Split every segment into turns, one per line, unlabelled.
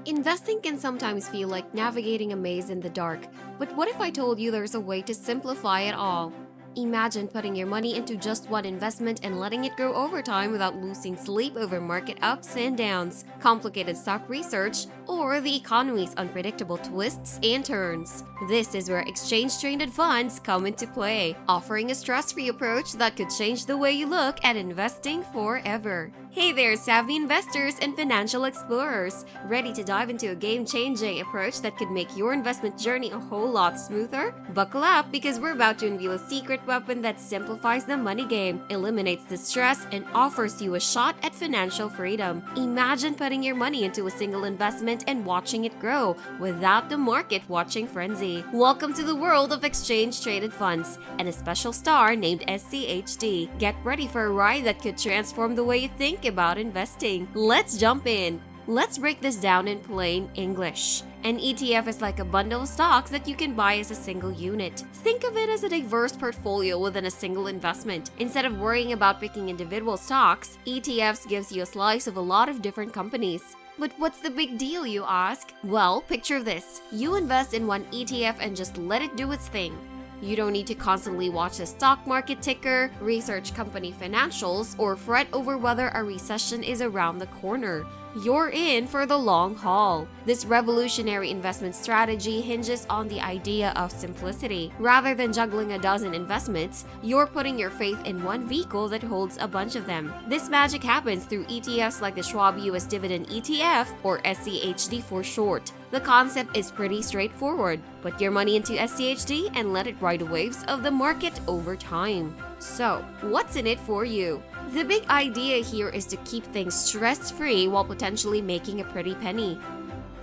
Investing can sometimes feel like navigating a maze in the dark, but what if I told you there's a way to simplify it all? Imagine putting your money into just one investment and letting it grow over time without losing sleep over market ups and downs, complicated stock research, or the economy's unpredictable twists and turns. This is where exchange-traded funds come into play, offering a stress-free approach that could change the way you look at investing forever. Hey there, savvy investors and financial explorers! Ready to dive into a game-changing approach that could make your investment journey a whole lot smoother? Buckle up because we're about to unveil a secret weapon that simplifies the money game, eliminates the stress, and offers you a shot at financial freedom. Imagine putting your money into a single investment and watching it grow without the market watching frenzy. Welcome to the world of exchange-traded funds and a special star named Schd. Get ready for a ride that could transform the way you think about investing. Let's jump in. Let's break this down in plain English. An ETF is like a bundle of stocks that you can buy as a single unit. Think of it as a diverse portfolio within a single investment. Instead of worrying about picking individual stocks, ETFs gives you a slice of a lot of different companies. But what's the big deal, you ask? Well, picture this. You invest in one ETF and just let it do its thing. You don't need to constantly watch the stock market ticker, research company financials, or fret over whether a recession is around the corner. You're in for the long haul. This revolutionary investment strategy hinges on the idea of simplicity. Rather than juggling a dozen investments, you're putting your faith in one vehicle that holds a bunch of them. This magic happens through ETFs like the Schwab US Dividend ETF, or SCHD for short. The concept is pretty straightforward. Put your money into SCHD and let it ride the waves of the market over time. So, what's in it for you? The big idea here is to keep things stress-free while potentially making a pretty penny.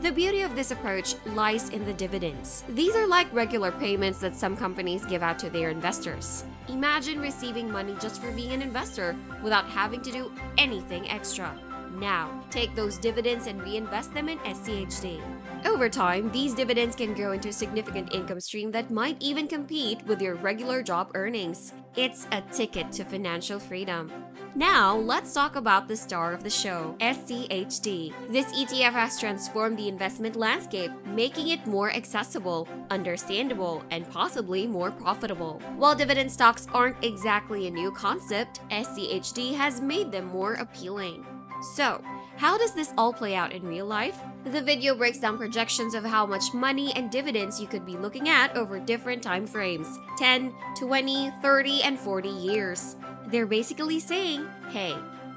The beauty of this approach lies in the dividends. These are like regular payments that some companies give out to their investors. Imagine receiving money just for being an investor without having to do anything extra. Now, take those dividends and reinvest them in SCHD. Over time, these dividends can grow into a significant income stream that might even compete with your regular job earnings. It's a ticket to financial freedom. Now, let's talk about the star of the show, SCHD. This ETF has transformed the investment landscape, making it more accessible, understandable, and possibly more profitable. While dividend stocks aren't exactly a new concept, SCHD has made them more appealing. So, how does this all play out in real life? The video breaks down projections of how much money and dividends you could be looking at over different time frames: 10, 20, 30, and 40 years. They're basically saying, hey,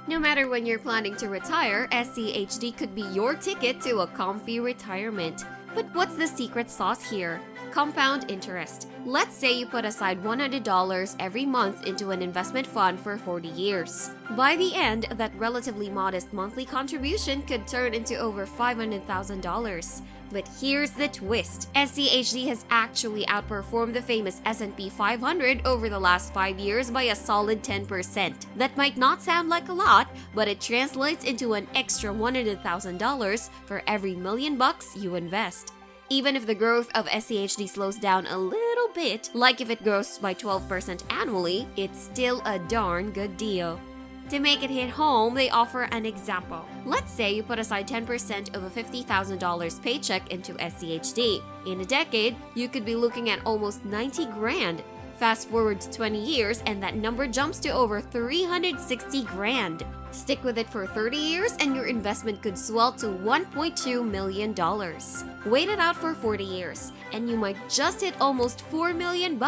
no matter when you're planning to retire, SCHD could be your ticket to a comfy retirement. But what's the secret sauce here? Compound interest. Let's say you put aside $100 every month into an investment fund for 40 years. By the end, that relatively modest monthly contribution could turn into over $500,000. But here's the twist. SCHD has actually outperformed the famous S&P 500 over the last 5 years by a solid 10%. That might not sound like a lot, but it translates into an extra $100,000 for every $1,000,000 you invest. Even if the growth of SCHD slows down a little bit, like if it grows by 12% annually, it's still a darn good deal. To make it hit home, they offer an example. Let's say you put aside 10% of a $50,000 paycheck into SCHD. In a decade, you could be looking at almost 90 grand. Fast forward to 20 years and that number jumps to over 360 grand. Stick with it for 30 years and your investment could swell to $1.2 million. Wait it out for 40 years and you might just hit almost $4 million.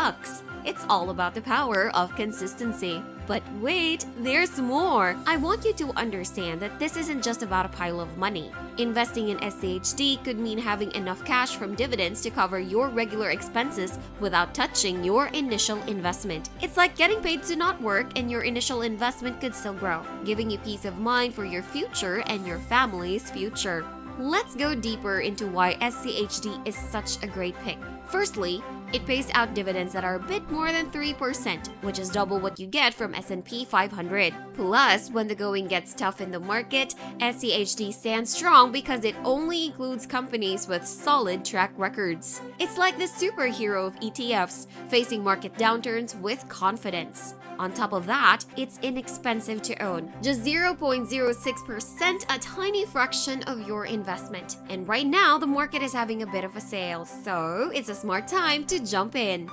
It's all about the power of consistency. But wait, there's more! I want you to understand that this isn't just about a pile of money. Investing in SCHD could mean having enough cash from dividends to cover your regular expenses without touching your initial investment. It's like getting paid to not work and your initial investment could still grow, giving you peace of mind for your future and your family's future. Let's go deeper into why SCHD is such a great pick. Firstly, It pays out dividends that are a bit more than 3%, which is double what you get from S&P 500. Plus, when the going gets tough in the market, SCHD stands strong because it only includes companies with solid track records. It's like the superhero of ETFs, facing market downturns with confidence. On top of that, it's inexpensive to own. Just 0.06%, a tiny fraction of your investment. And right now, the market is having a bit of a sale, so it's a smart time to jump in.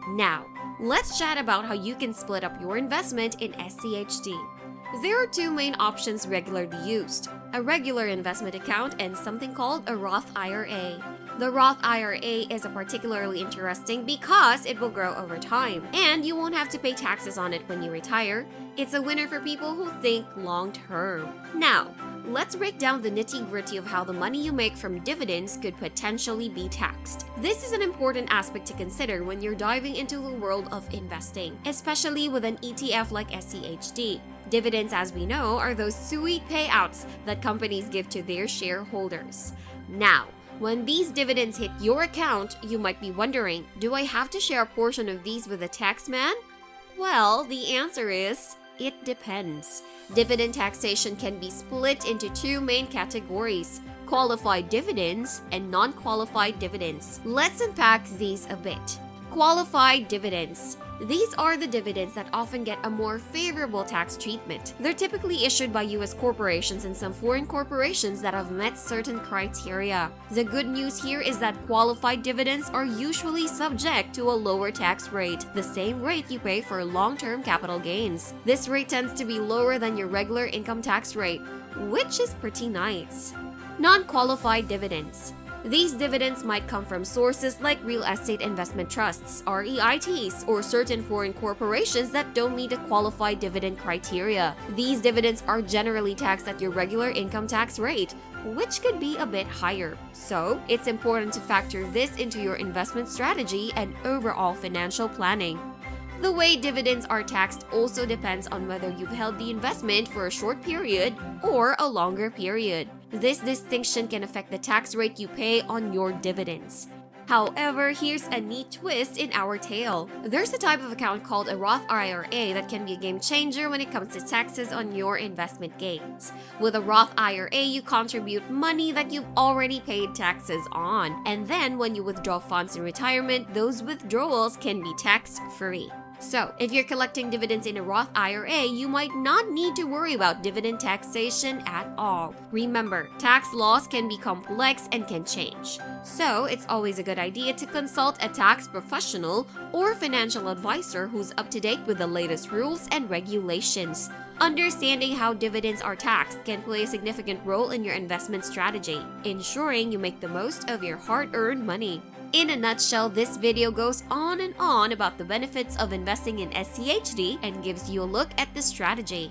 Now, let's chat about how you can split up your investment in SCHD. There are two main options regularly used: a regular investment account and something called a Roth IRA. The Roth IRA is particularly interesting because it will grow over time, and you won't have to pay taxes on it when you retire. It's a winner for people who think long term. Now, let's break down the nitty-gritty of how the money you make from dividends could potentially be taxed. This is an important aspect to consider when you're diving into the world of investing, especially with an ETF like SCHD. Dividends, as we know, are those sweet payouts that companies give to their shareholders. Now, when these dividends hit your account, you might be wondering, do I have to share a portion of these with the tax man? Well, the answer is, it depends. Dividend taxation can be split into two main categories: qualified dividends and non-qualified dividends. Let's unpack these a bit. Qualified dividends. These are the dividends that often get a more favorable tax treatment. They're typically issued by U.S. corporations and some foreign corporations that have met certain criteria. The good news here is that qualified dividends are usually subject to a lower tax rate, the same rate you pay for long-term capital gains. This rate tends to be lower than your regular income tax rate, which is pretty nice. Non-qualified dividends. These dividends might come from sources like real estate investment trusts, REITs, or certain foreign corporations that don't meet a qualified dividend criteria. These dividends are generally taxed at your regular income tax rate, which could be a bit higher. So, it's important to factor this into your investment strategy and overall financial planning. The way dividends are taxed also depends on whether you've held the investment for a short period or a longer period. This distinction can affect the tax rate you pay on your dividends. However, here's a neat twist in our tale. There's a type of account called a Roth IRA that can be a game changer when it comes to taxes on your investment gains. With a Roth IRA, you contribute money that you've already paid taxes on, and then when you withdraw funds in retirement, those withdrawals can be tax-free. So, if you're collecting dividends in a Roth IRA, you might not need to worry about dividend taxation at all. Remember, tax laws can be complex and can change. So, it's always a good idea to consult a tax professional or financial advisor who's up to date with the latest rules and regulations. Understanding how dividends are taxed can play a significant role in your investment strategy, ensuring you make the most of your hard-earned money. In a nutshell, this video goes on and on about the benefits of investing in SCHD and gives you a look at the strategy.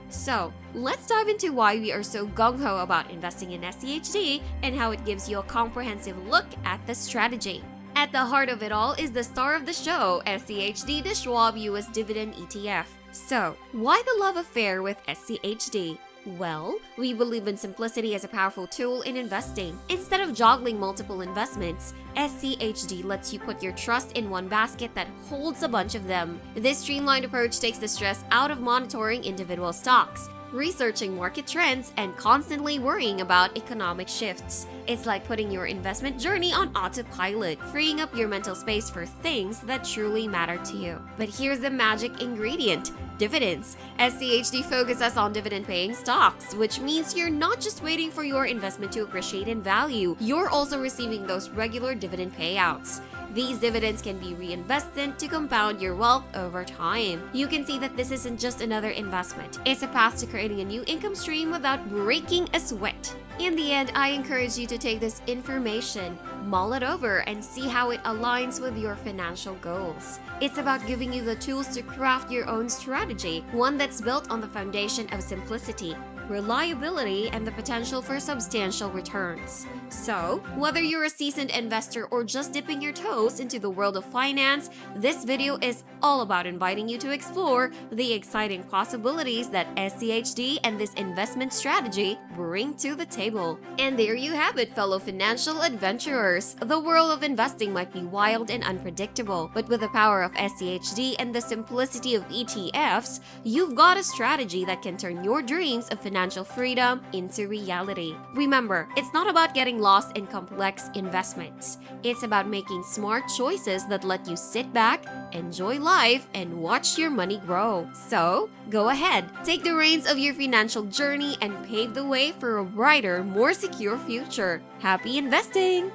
So, let's dive into why we are so gung-ho about investing in SCHD and how it gives you a comprehensive look at the strategy. At the heart of it all is the star of the show, SCHD, the Schwab US Dividend ETF. So, why the love affair with SCHD? Well, we believe in simplicity as a powerful tool in investing. Instead of juggling multiple investments, SCHD lets you put your trust in one basket that holds a bunch of them. This streamlined approach takes the stress out of monitoring individual stocks, researching market trends, and constantly worrying about economic shifts. It's like putting your investment journey on autopilot, freeing up your mental space for things that truly matter to you. But here's the magic ingredient: dividends. SCHD focuses on dividend-paying stocks, which means you're not just waiting for your investment to appreciate in value, you're also receiving those regular dividend payouts. These dividends can be reinvested to compound your wealth over time. You can see that this isn't just another investment. It's a path to creating a new income stream without breaking a sweat. In the end, I encourage you to take this information, mull it over, and see how it aligns with your financial goals. It's about giving you the tools to craft your own strategy, one that's built on the foundation of simplicity, reliability, and the potential for substantial returns. So, whether you're a seasoned investor or just dipping your toes into the world of finance, this video is all about inviting you to explore the exciting possibilities that SCHD and this investment strategy bring to the table. And there you have it, fellow financial adventurers. The world of investing might be wild and unpredictable, but with the power of SCHD and the simplicity of ETFs, you've got a strategy that can turn your dreams of financial freedom into reality. Remember, it's not about getting lost in complex investments. It's about making smart choices that let you sit back, enjoy life, and watch your money grow. So, go ahead, take the reins of your financial journey and pave the way for a brighter, more secure future. Happy investing!